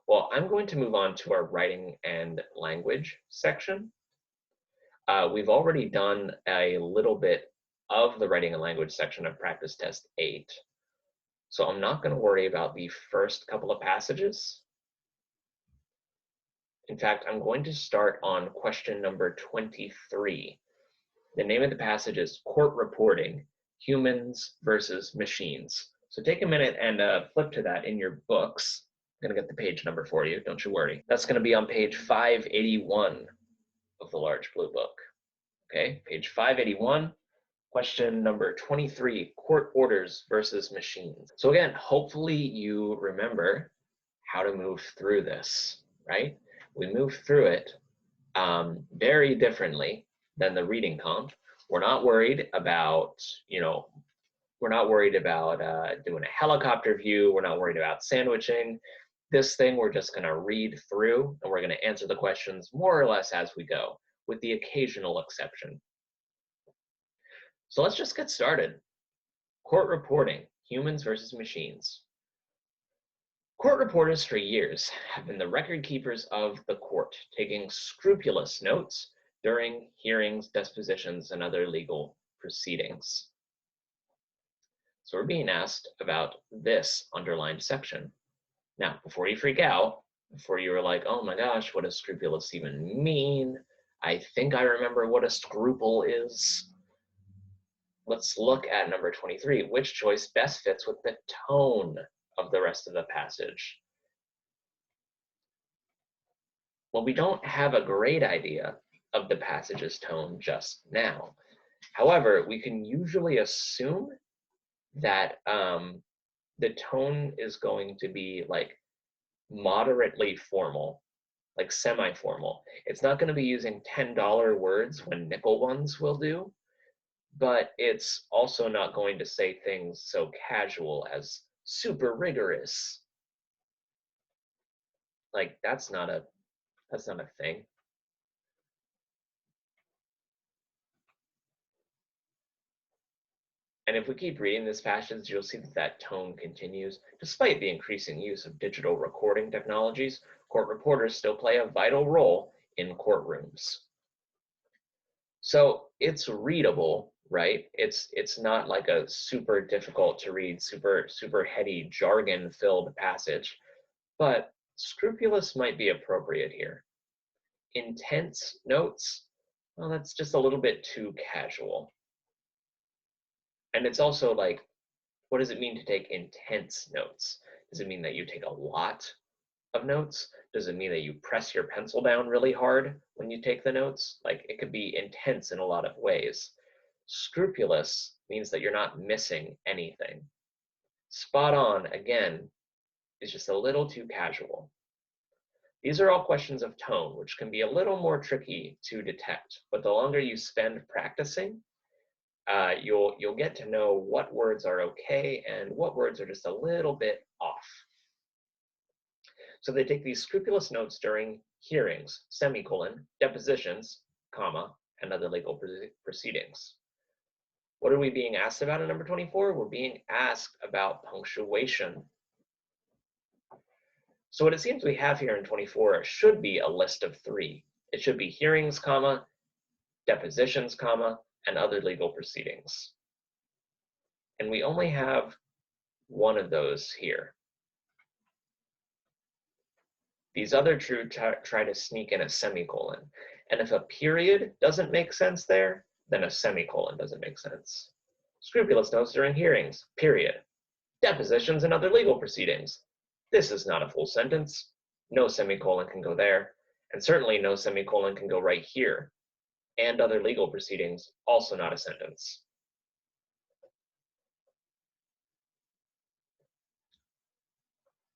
Well, I'm going to move on to our writing and language section. We've already done a little bit of the writing and language section of practice test 8. So I'm not going to worry about the first couple of passages. In fact, I'm going to start on question number 23. The name of the passage is Court Reporting, Humans versus Machines. So take a minute and flip to that in your books. I'm going to get the page number for you, don't you worry. That's going to be on page 581 of the large blue book. Okay, page 581, question number 23, court orders versus machines. So again, hopefully you remember how to move through this, right? We move through it very differently than the reading comp. We're not worried about, we're not worried about doing a helicopter view. We're not worried about sandwiching. This thing we're just going to read through, and we're going to answer the questions more or less as we go, with the occasional exception. So let's just get started. Court reporting, humans versus machines. Court reporters for years have been the record keepers of the court, taking scrupulous notes during hearings, depositions, and other legal proceedings. So we're being asked about this underlined section. Now, before you freak out, before you were like, oh my gosh, what does scrupulous even mean? I think I remember what a scruple is. Let's look at number 23. Which choice best fits with the tone of the rest of the passage? Well, we don't have a great idea of the passage's tone just now. However, we can usually assume that the tone is going to be like moderately formal, like semi-formal. It's not going to be using $10 words when nickel ones will do, but it's also not going to say things so casual as super rigorous. Like that's not a thing. And if we keep reading this passage, you'll see that that tone continues. Despite the increasing use of digital recording technologies, court reporters still play a vital role in courtrooms. So it's readable, right? It's not like a super difficult to read, super heady, jargon-filled passage, but scrupulous might be appropriate here. Intense notes, well, that's just a little bit too casual. And it's also like, what does it mean to take intense notes? Does it mean that you take a lot of notes? Does it mean that you press your pencil down really hard when you take the notes? Like it could be intense in a lot of ways. Scrupulous means that you're not missing anything. Spot on, again, is just a little too casual. These are all questions of tone, which can be a little more tricky to detect, but the longer you spend practicing, you'll get to know what words are okay and what words are just a little bit off. So they take these scrupulous notes during hearings, semicolon, depositions, comma, and other legal proceedings. What are we being asked about in number 24? We're being asked about punctuation. So what it seems we have here in 24 should be a list of 3. It should be hearings, comma, depositions, comma, and other legal proceedings. And we only have one of those here. These other two try to sneak in a semicolon. And if a period doesn't make sense there, then a semicolon doesn't make sense. Scrupulous notes during hearings, period. Depositions and other legal proceedings. This is not a full sentence. No semicolon can go there. And certainly no semicolon can go right here. And other legal proceedings, also not a sentence.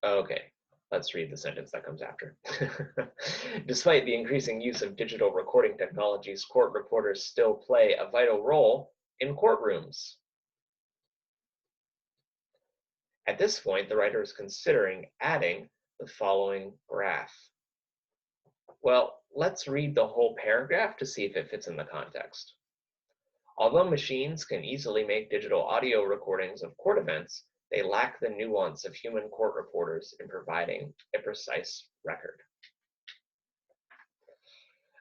Okay, let's read the sentence that comes after. Despite the increasing use of digital recording technologies, court reporters still play a vital role in courtrooms. At this point, the writer is considering adding the following graph. Well, let's read the whole paragraph to see if it fits in the context. Although machines can easily make digital audio recordings of court events, They lack the nuance of human court reporters in providing a precise record.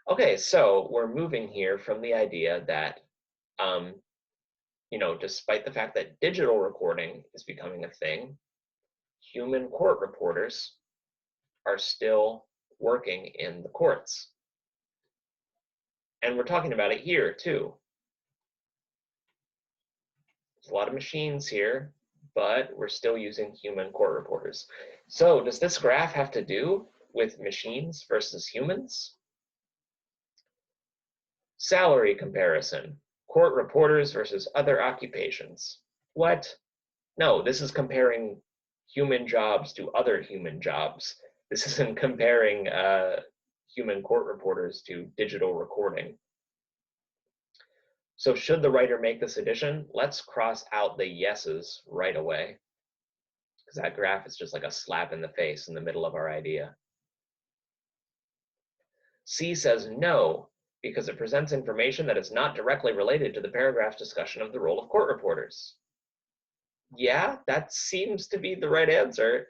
Okay, so we're moving here from the idea that, despite the fact that digital recording is becoming a thing, human court reporters are still working in the courts. And we're talking about it here too. There's a lot of machines here, but we're still using human court reporters. So does this graph have to do with machines versus humans? Salary comparison, court reporters versus other occupations. What? No, this is comparing human jobs to other human jobs. This isn't comparing human court reporters to digital recording. So should the writer make this addition? Let's cross out the yeses right away, because that graph is just like a slap in the face in the middle of our idea. C says no, because it presents information that is not directly related to the paragraph's discussion of the role of court reporters. Yeah, that seems to be the right answer.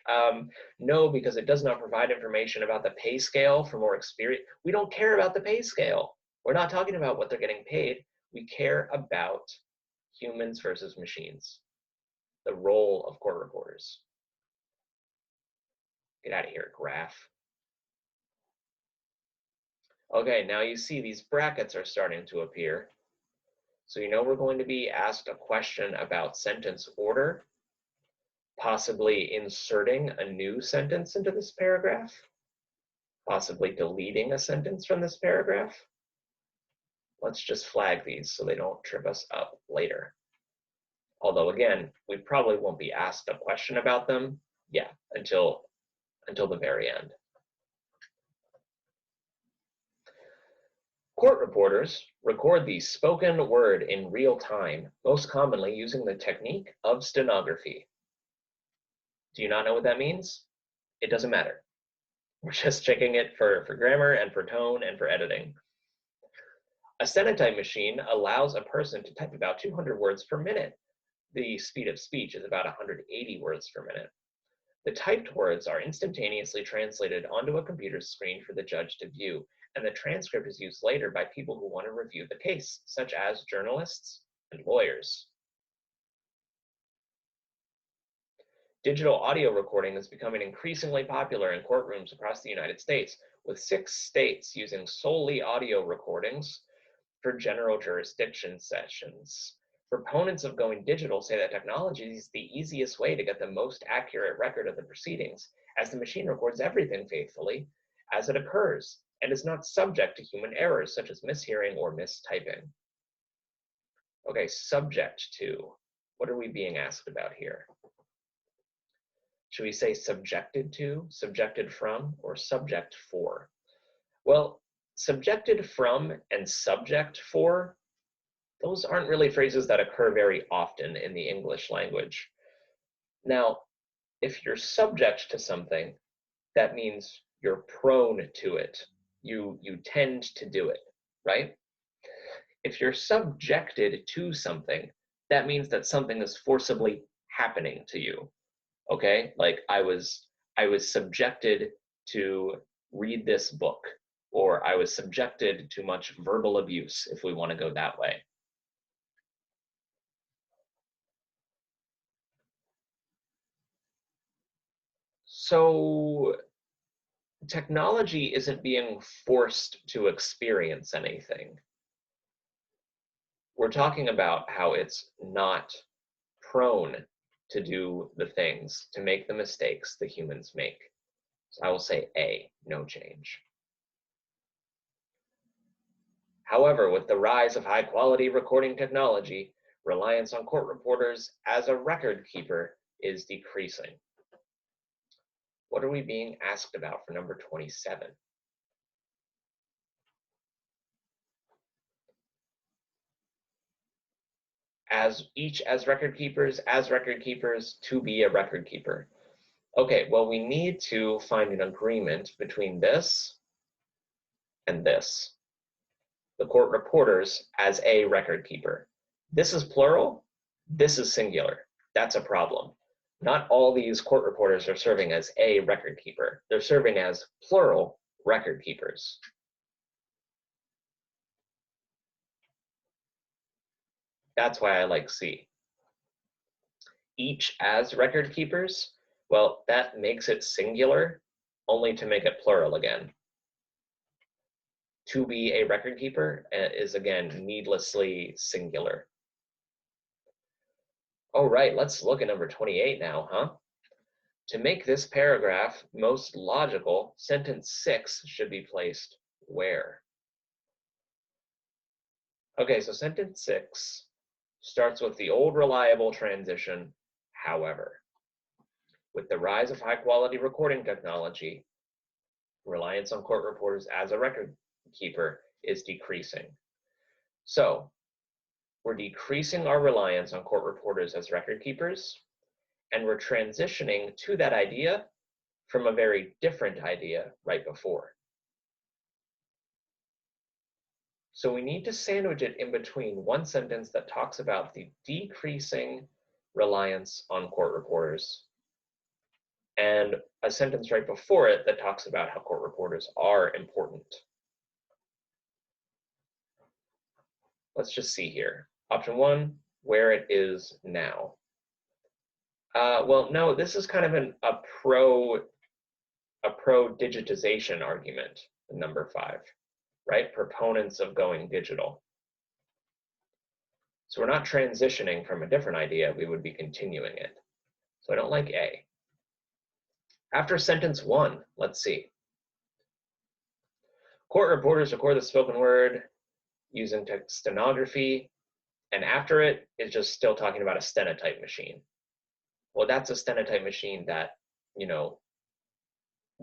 No, because it does not provide information about the pay scale for more experience. We don't care about the pay scale. We're not talking about what they're getting paid. We care about humans versus machines, the role of court reporters. Get out of here, graph. Okay, now you see these brackets are starting to appear. So you know we're going to be asked a question about sentence order, possibly inserting a new sentence into this paragraph, possibly deleting a sentence from this paragraph. Let's just flag these so they don't trip us up later. Although again, we probably won't be asked a question about them, until the very end. Court reporters record the spoken word in real time, most commonly using the technique of stenography. Do you not know what that means? It doesn't matter. We're just checking it for grammar and for tone and for editing. A stenotype machine allows a person to type about 200 words per minute. The speed of speech is about 180 words per minute. The typed words are instantaneously translated onto a computer screen for the judge to view, and the transcript is used later by people who want to review the case, such as journalists and lawyers. Digital audio recording is becoming increasingly popular in courtrooms across the United States, with 6 states using solely audio recordings for general jurisdiction sessions. Proponents of going digital say that technology is the easiest way to get the most accurate record of the proceedings, as the machine records everything faithfully as it occurs and is not subject to human errors such as mishearing or mistyping. Okay, subject to. What are we being asked about here? Should we say subjected to, subjected from, or subject for? Well, subjected from and subject for, those aren't really phrases that occur very often in the English language. Now, if you're subject to something, that means you're prone to it. You tend to do it, right? If you're subjected to something, that means that something is forcibly happening to you. Okay, like I was subjected to read this book, or I was subjected to much verbal abuse, if we want to go that way. So technology isn't being forced to experience anything. We're talking about how it's not prone to do the things, to make the mistakes that humans make. So I will say A, no change. However, with the rise of high-quality recording technology, reliance on court reporters as a record keeper is decreasing. What are we being asked about for number 27? As record keepers, to be a record keeper. Okay, well, we need to find an agreement between this and this. The court reporters as a record keeper. This is plural, this is singular. That's a problem. Not all these court reporters are serving as a record keeper. They're serving as plural record keepers. That's why I like C. Each as record keepers, well, that makes it singular, only to make it plural again. To be a record keeper is, again, needlessly singular. All right, let's look at number 28 now, huh? To make this paragraph most logical, sentence 6 should be placed where? Okay, so sentence 6 starts with the old reliable transition, however. With the rise of high-quality recording technology, reliance on court reporters as a record keeper is decreasing. So we're decreasing our reliance on court reporters as record keepers, and we're transitioning to that idea from a very different idea right before. So we need to sandwich it in between one sentence that talks about the decreasing reliance on court reporters and a sentence right before it that talks about how court reporters are important. Let's just see here. Option 1, where it is now. Well, no, this is kind of a pro-digitization argument, number 5, right? Proponents of going digital. So we're not transitioning from a different idea, we would be continuing it. So I don't like A. After sentence 1, let's see. Court reporters record the spoken word using stenography, and after it is just still talking about a stenotype machine. Well, that's a stenotype machine that,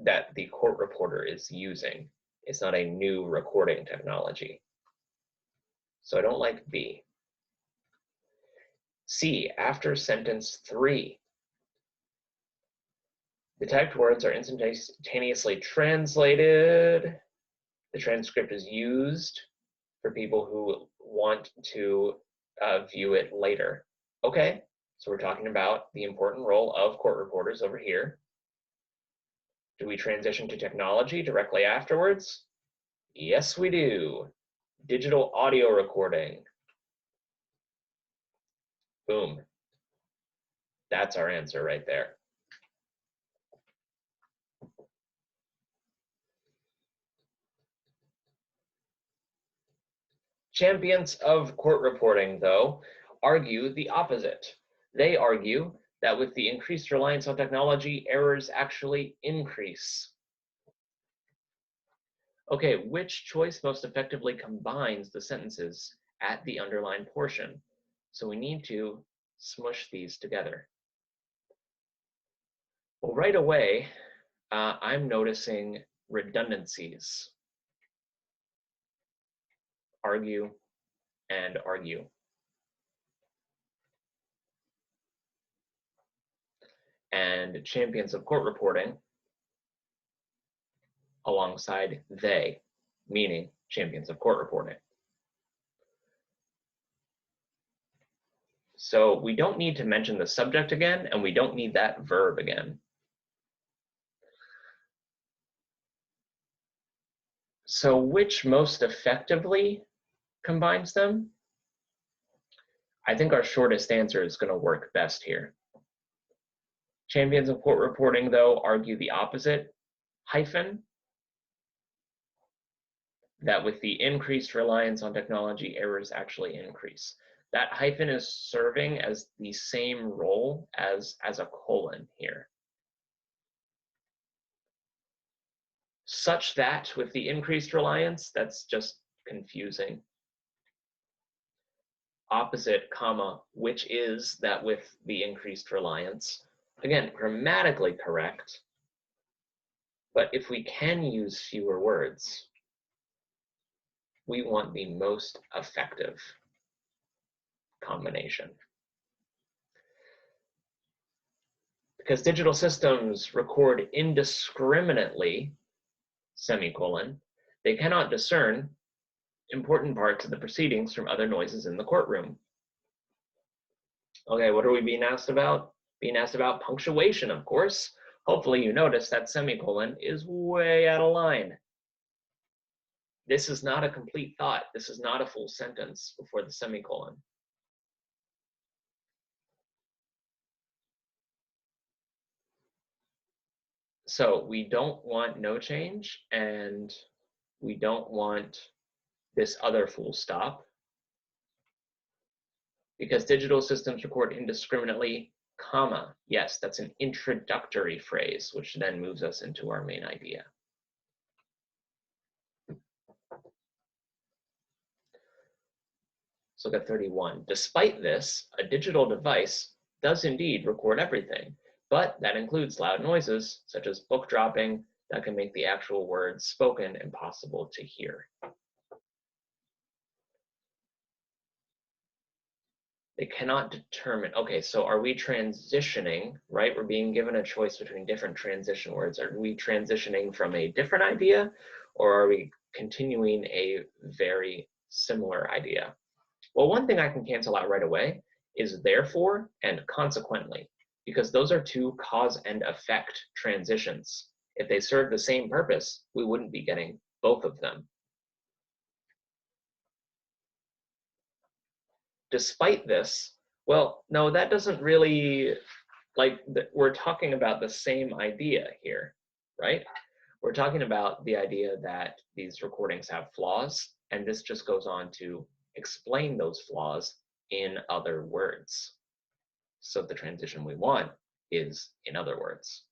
that the court reporter is using. It's not a new recording technology. So I don't like B. C, after sentence 3. The typed words are instantaneously translated. The transcript is used for people who want to view it later. Okay, so we're talking about the important role of court reporters over here. Do we transition to technology directly afterwards? Yes, we do. Digital audio recording. Boom. That's our answer right there. Champions of court reporting, though, argue the opposite. They argue that with the increased reliance on technology, errors actually increase. Okay, which choice most effectively combines the sentences at the underlined portion? So we need to smush these together. Well, right away, I'm noticing redundancies. Argue and argue. And champions of court reporting alongside they, meaning champions of court reporting. So we don't need to mention the subject again, and we don't need that verb again. So which most effectively combines them? I think our shortest answer is going to work best here. Champions of court reporting, though, argue the opposite, hyphen, that with the increased reliance on technology, errors actually increase. That hyphen is serving as the same role as a colon here. Such that with the increased reliance, that's just confusing. Opposite, comma, which is that with the increased reliance. Again, grammatically correct, but if we can use fewer words, we want the most effective combination. Because digital systems record indiscriminately, semicolon, they cannot discern important parts of the proceedings from other noises in the courtroom. Okay, what are we being asked about? Being asked about punctuation, of course. Hopefully you notice that semicolon is way out of line. This is not a complete thought. This is not a full sentence before the semicolon. So we don't want no change, and we don't want this other full stop, because digital systems record indiscriminately, comma. Yes, that's an introductory phrase, which then moves us into our main idea. Let's look at 31. Despite this, a digital device does indeed record everything, but that includes loud noises, such as book dropping, that can make the actual words spoken impossible to hear. They cannot determine, okay, so are we transitioning, right? We're being given a choice between different transition words. Are we transitioning from a different idea, or are we continuing a very similar idea? Well, one thing I can cancel out right away is therefore and consequently, because those are two cause and effect transitions. If they serve the same purpose, we wouldn't be getting both of them. Despite this, well, no, that doesn't really, we're talking about the same idea here, right? We're talking about the idea that these recordings have flaws, and this just goes on to explain those flaws in other words. So the transition we want is in other words.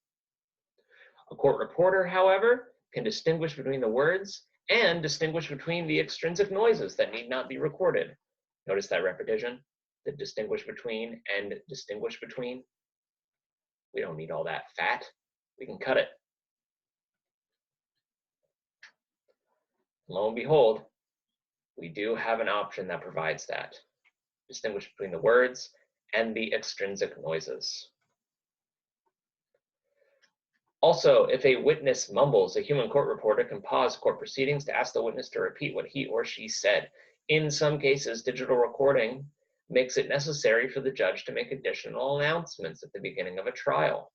A court reporter, however, can distinguish between the words and distinguish between the extrinsic noises that need not be recorded. Notice that repetition, the distinguish between and distinguish between. We don't need all that fat. We can cut it. Lo and behold, we do have an option that provides that. Distinguish between the words and the extrinsic noises. Also, if a witness mumbles, a human court reporter can pause court proceedings to ask the witness to repeat what he or she said. In some cases, digital recording makes it necessary for the judge to make additional announcements at the beginning of a trial.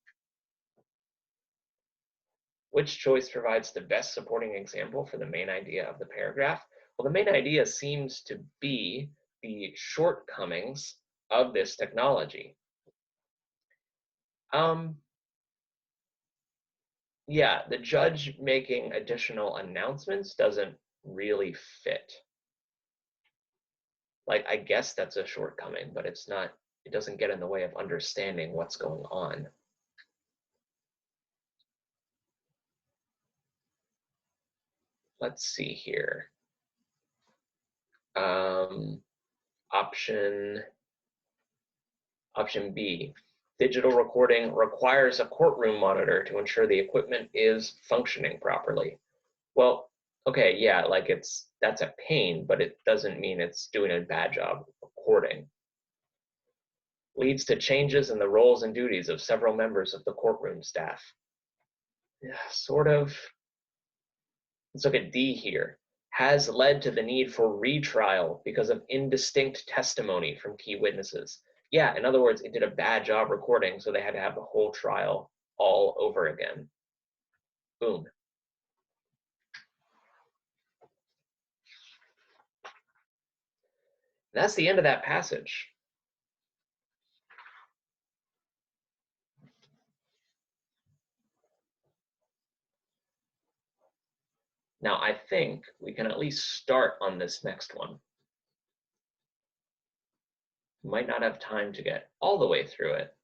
Which choice provides the best supporting example for the main idea of the paragraph? Well, the main idea seems to be the shortcomings of this technology. Yeah, the judge making additional announcements doesn't really fit. Like, I guess that's a shortcoming, but it's not, it doesn't get in the way of understanding what's going on. Let's see here. Option B, digital recording requires a courtroom monitor to ensure the equipment is functioning properly. Well, okay, yeah, like that's a pain, but it doesn't mean it's doing a bad job recording. Leads to changes in the roles and duties of several members of the courtroom staff. Yeah, sort of. Let's look at D here. Has led to the need for retrial because of indistinct testimony from key witnesses. Yeah, in other words, it did a bad job recording, so they had to have the whole trial all over again. Boom. That's the end of that passage. Now, I think we can at least start on this next one. We might not have time to get all the way through it.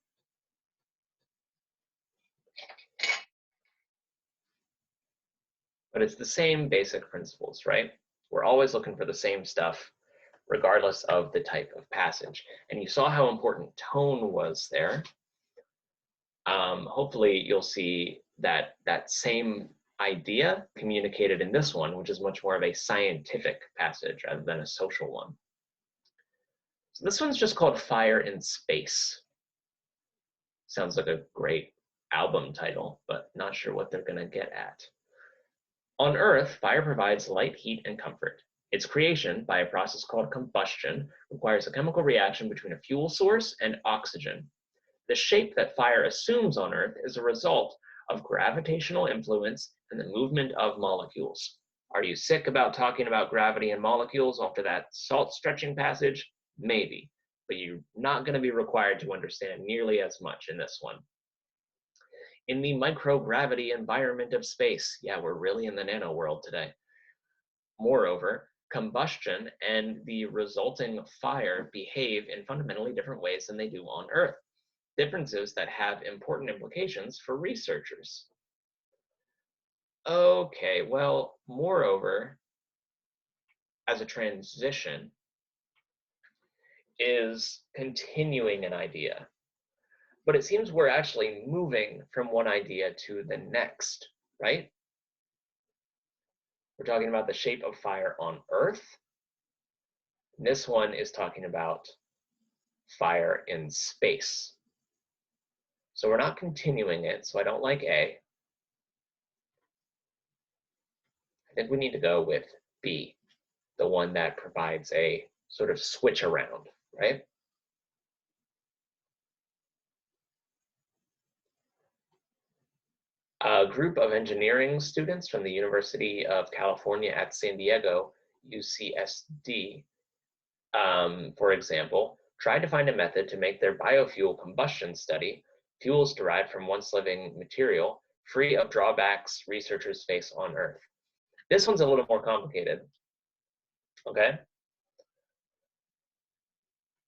But it's the same basic principles, right? We're always looking for the same stuff, regardless of the type of passage. And you saw how important tone was there. Hopefully you'll see that that same idea communicated in this one, which is much more of a scientific passage rather than a social one. So this one's just called Fire in Space. Sounds like a great album title, but not sure what they're gonna get at. On Earth, fire provides light, heat, and comfort. Its creation, by a process called combustion, requires a chemical reaction between a fuel source and oxygen. The shape that fire assumes on Earth is a result of gravitational influence and the movement of molecules. Are you sick about talking about gravity and molecules after that salt stretching passage? Maybe, but you're not going to be required to understand nearly as much in this one. In the microgravity environment of space, yeah, we're really in the nano world today. Moreover, combustion and the resulting fire behave in fundamentally different ways than they do on Earth. Differences that have important implications for researchers. Okay, well, moreover, as a transition, is continuing an idea. But it seems we're actually moving from one idea to the next, right? We're talking about the shape of fire on Earth. This one is talking about fire in space. So we're not continuing it, so I don't like A. I think we need to go with B, the one that provides a sort of switch around, right? A group of engineering students from the University of California at San Diego, UCSD, for example, tried to find a method to make their biofuel combustion study, fuels derived from once living material, free of drawbacks researchers face on Earth. This one's a little more complicated, okay?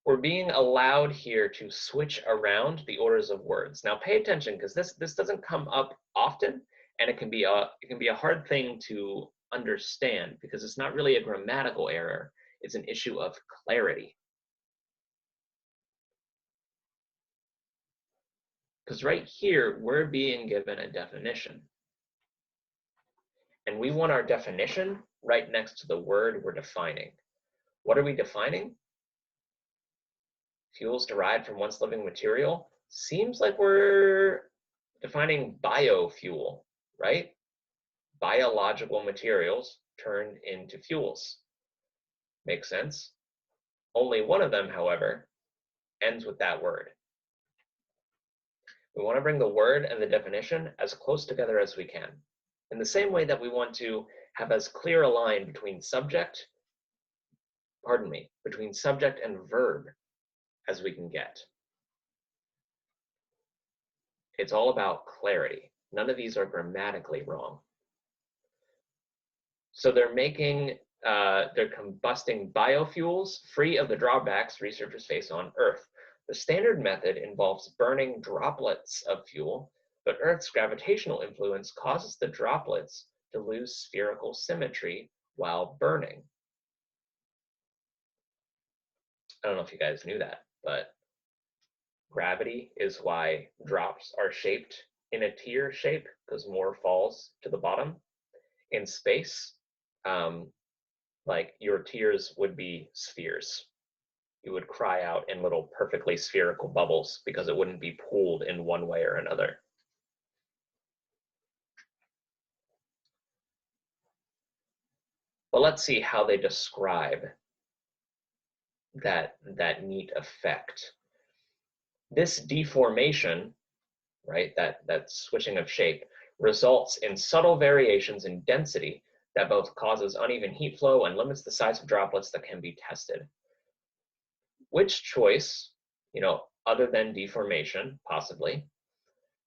We're being allowed here to switch around the orders of words. Now pay attention, because this doesn't come up often, and it can be a hard thing to understand because it's not really a grammatical error, it's an issue of clarity. Because right here, we're being given a definition. And we want our definition right next to the word we're defining. What are we defining? Fuels derived from once living material. Seems like we're defining biofuel, right? Biological materials turned into fuels. Makes sense? Only one of them, however, ends with that word. We want to bring the word and the definition as close together as we can. In the same way that we want to have as clear a line between subject and verb as we can get. It's all about clarity. None of these are grammatically wrong. So they're combusting biofuels free of the drawbacks researchers face on Earth. The standard method involves burning droplets of fuel, but Earth's gravitational influence causes the droplets to lose spherical symmetry while burning. I don't know if you guys knew that, but gravity is why drops are shaped in a tear shape, because more falls to the bottom. In space, like your tears would be spheres. You would cry out in little perfectly spherical bubbles because it wouldn't be pooled in one way or another. But let's see how they describe that neat effect. This deformation, right, that switching of shape, results in subtle variations in density that both causes uneven heat flow and limits the size of droplets that can be tested. Which choice, other than deformation, possibly,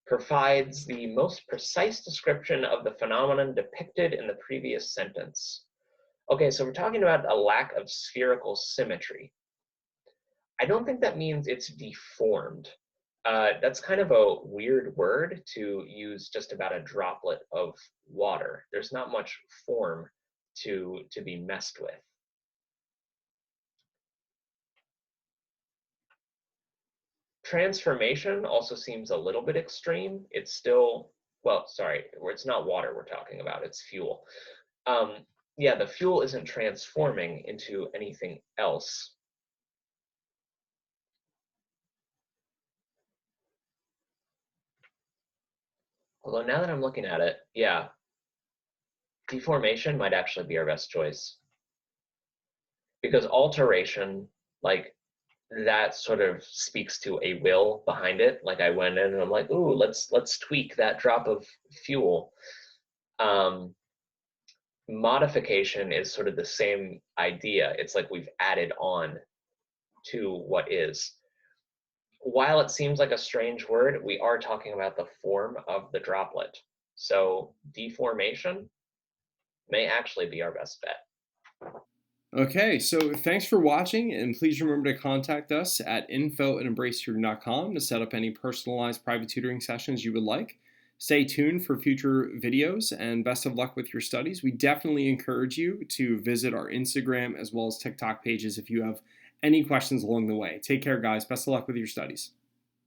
provides the most precise description of the phenomenon depicted in the previous sentence? Okay, so we're talking about a lack of spherical symmetry. I don't think that means it's deformed. That's kind of a weird word to use just about a droplet of water. There's not much form to be messed with. Transformation also seems a little bit extreme. It's still, well, sorry, it's not water we're talking about, it's fuel. Yeah, the fuel isn't transforming into anything else. Although now that I'm looking at it, yeah, deformation might actually be our best choice. Because alteration, like that sort of speaks to a will behind it. Like I went in and I'm like, ooh, let's tweak that drop of fuel. Um, Modification is sort of the same idea. It's like we've added on to what is. While it seems like a strange word, we are talking about the form of the droplet. So deformation may actually be our best bet. Okay, so thanks for watching, and please remember to contact us at info@embracetutoring.com to set up any personalized private tutoring sessions you would like. Stay tuned for future videos, and best of luck with your studies. We definitely encourage you to visit our Instagram as well as TikTok pages if you have any questions along the way. Take care, guys. Best of luck with your studies.